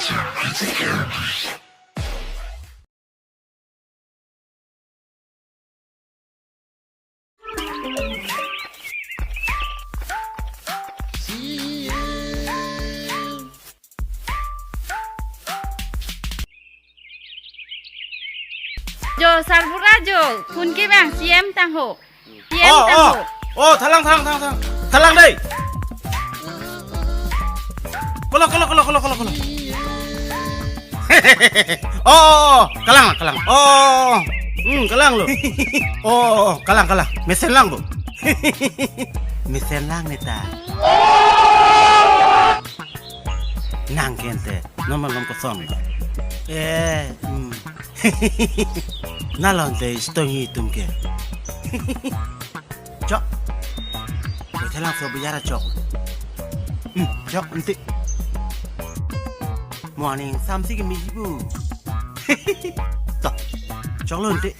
Jo salbura jo kun ki bang siem tang ho siem tang ho Oh, thalang deh. Kolok. Oh, kalang. Oh, kalang lo. Oh, kalang. Mesen lang bu. Mesen lang neta. Nang kente, nomor lom kosong. Nalonte stongi tumke. Cok. Kita langsung bicara cok. Cok nanti. Morning samsi ke mijibu. Cok. Cok lo nanti.